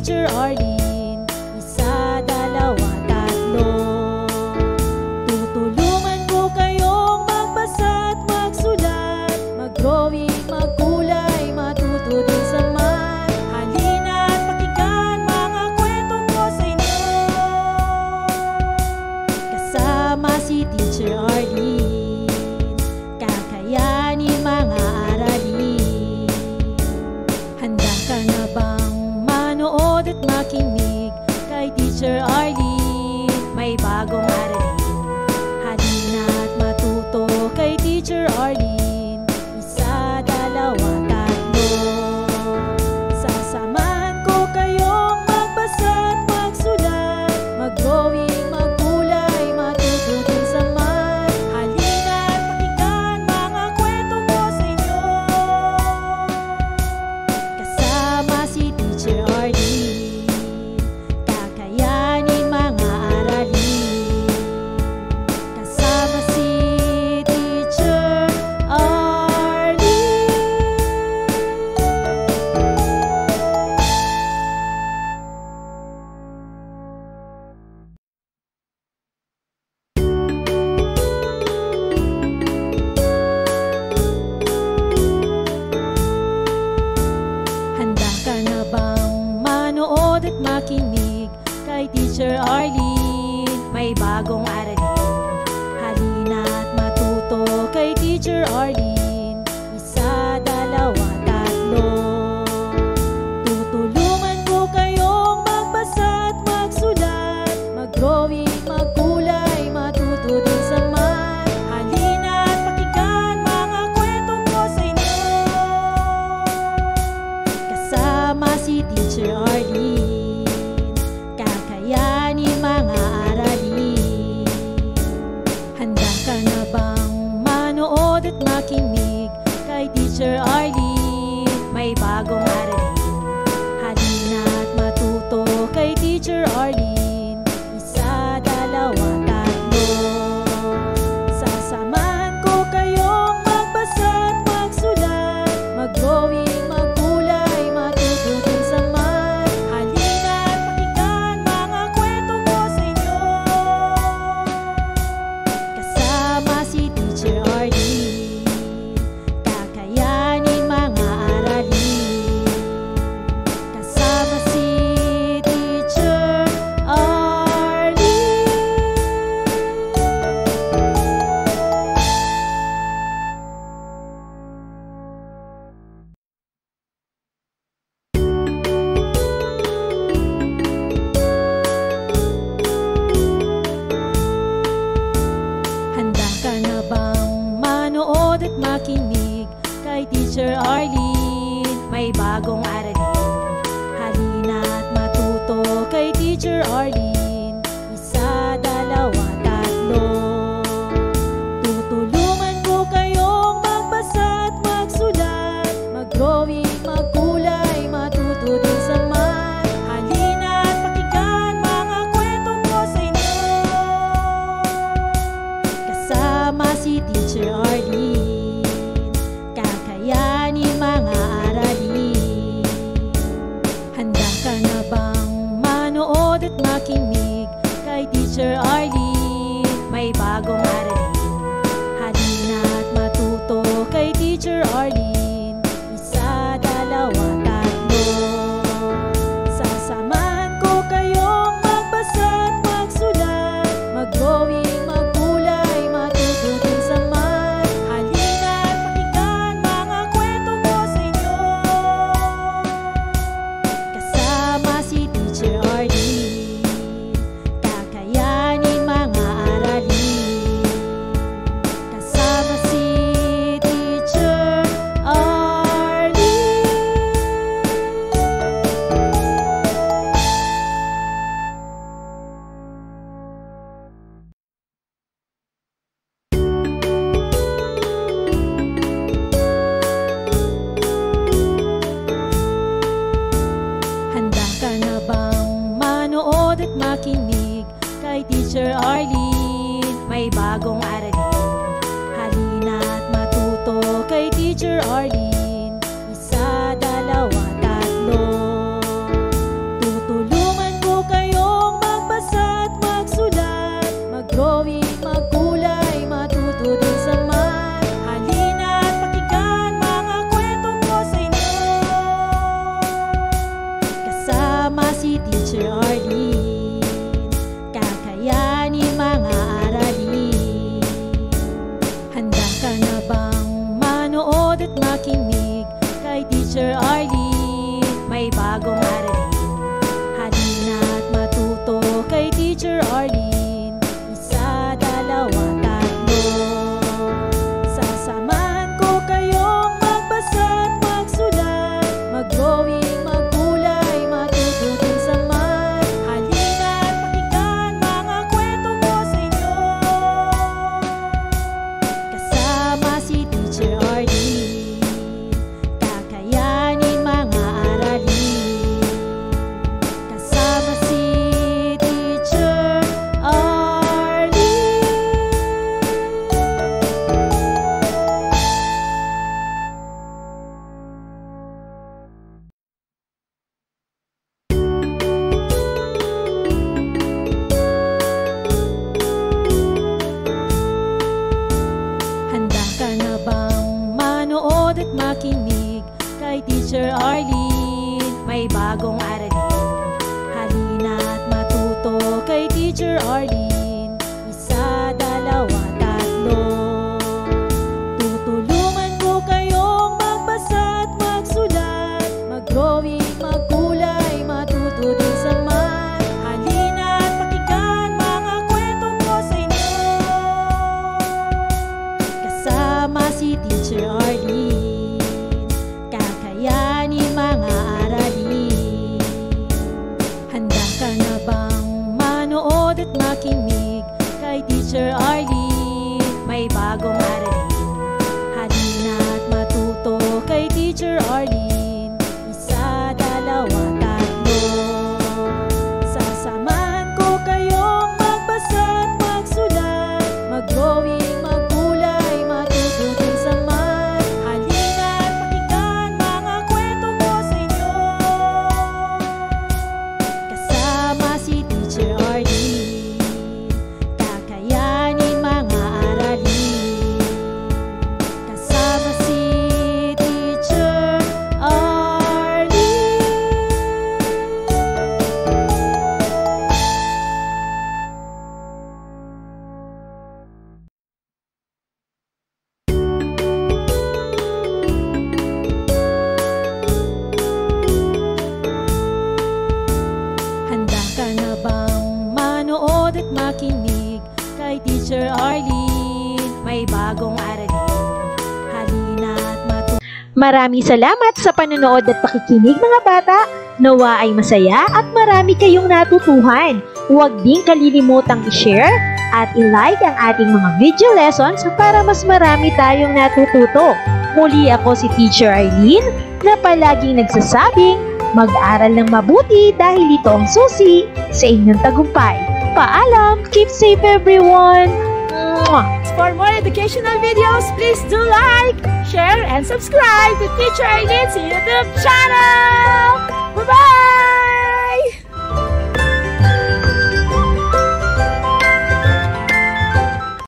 Teacher Arlene. Isa, dalawa, tatlo. Tutulungan ko kayong magbasa at magsulat, mag-drawing, magkulay, matuto din sa math. Halina at pakinggan mga kwento ko sa inyo. Kasama si Teacher Arlene, kakayanin mga aralin. Handa ka na bang manood at makinig kay Teacher Arlene? May bagong aralin. Halina at matuto kay Teacher Arlene. Isa, dalawa, tatlo. Sasamahan ko kayong magbasa at magsulat, mag-drawing, magkulay, matuto din sa math. Halina at pakinggan mga kwento ko sa inyo. Kasama si Teacher Arlene, kakayanin mga aralin. Kasama si Teacher Arlene. Handa ka na bang manood at makinig kay Teacher Arlene? May bagong aralin. Halina at matuto kay Teacher Arlene. Isa, dalawa, tatlo. Tutulungan ko kayong magbasa at magsulat, mag-drawing, magkulay, matuto din sa math. Halina at pakinggan mga kwento ko sa inyo. Kasama si Teacher Arlene, kakayanin mga aralin. Handa ka na bang manood at makinig kay Teacher Arlene? May bagong aralin. Halina at matuto kay Teacher Arlene. Isa, dalawa, tatlo. Sasamahan ko kayong magbasa at magsulat, mag-drawing, magkulay, matuto din sa math. Halina at pakinggan mga kwento ko sa inyo. Kasama si Teacher Arlene, kakayanin mga aralin. Kasama si Teacher Arlene. Handa ka na bang manood at makinig kay Teacher Arlene? May bagong aralin. Halina at matuto kay Teacher Arlene. Isa, dalawa, tatlo. Tutulungan ko kayong magbasa at magsulat, mag-drawing, magkulay, matuto din sa math. Halina at pakinggan mga kwento ko sa inyo. Kasama si Teacher Arlene, kakayanin mga aralin. Handa ka na bang manood at makinig kay Teacher Arlene? May bagong aralin. Halina at matuto kay Teacher Arlene. Isa, dalawa, tatlo. Sasamahan ko kayong magbasa at magsulat, mag-drawing, magkulay, matuto din sa math. Halina at pakinggan mga kwento ko sa inyo. Kasama si Teacher Arlene, kakayanin mga aralin. Kasama si Teacher Arlene. Handa ka na bang manood at makinig kay Teacher Arlene? May bagong aralin. Halina at matuto kay Teacher Arlene. Isa, dalawa, tatlo. manood at makinig kay Teacher Arlene. May bagong aralin, halina at matuto kay Teacher Arlene. Isa, dalawa, tatlo. Sasamahan ko kayong magbasa at magsulat, mag-drawing, magkulay, matuto din sa math. Halina at pakinggan mga kwento ko sa inyo, kasama si Teacher Arlene. Kakayanin mga aralin, kasama si Teacher Arlene. Handa ka na bang manood at makinig kay Teacher Arlene? May bagong aralin, halina at matuto kay Teacher Arlene. Isa, dalawa, tatlo. Tutulungan ko kayong magbasa at magsulat, mag-drawing, magkulay, matuto din sa math. Halina at pakinggan mga kwento ko sa inyo, kasama si Teacher Arlene. Kakayanin mga aralin. Handa ka na bang manood at makinig kay Teacher Arlene? May bagong aralin, halina at matuto kay Teacher Arlene. Isa, dalawa, tatlo. Sasamahan ko kayong magbasa at magsulat, mag-drawing, magkulay, matuto din sa math. Halina at pakinggan mga kwento ko sa inyo, kasama si Teacher Arlene. Kakayanin mga aralin, kasama si Teacher Arlene. Handa ka na bang manood at makinig kay Teacher Arlene? May bagong aralin, halina at matuto. Maraming salamat sa panonood at pakikinig mga bata. Nawa ay masaya at marami kayong natutuhan. Huwag din kalilimutang i-share at i-like ang ating mga video lessons para mas marami tayong natututo. Muli ako si Teacher Arlene na palaging nagsasabing mag-aral ng mabuti dahil ito ang susi sa inyong tagumpay. Paalam! Keep safe everyone! Mwah! For more educational videos, please do like, share, and subscribe to Teacher Arlene's YouTube channel!